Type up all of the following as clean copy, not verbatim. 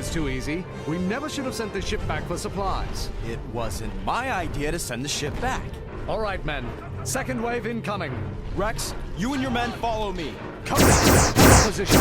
was too easy. We never should have sent the ship back for supplies. It wasn't my idea to send the ship back. All right, men. Second wave incoming. Rex, you and your men follow me. Come in. Position.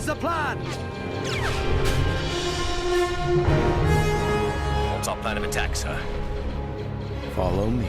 The plan! What's our plan of attack, sir? Follow me.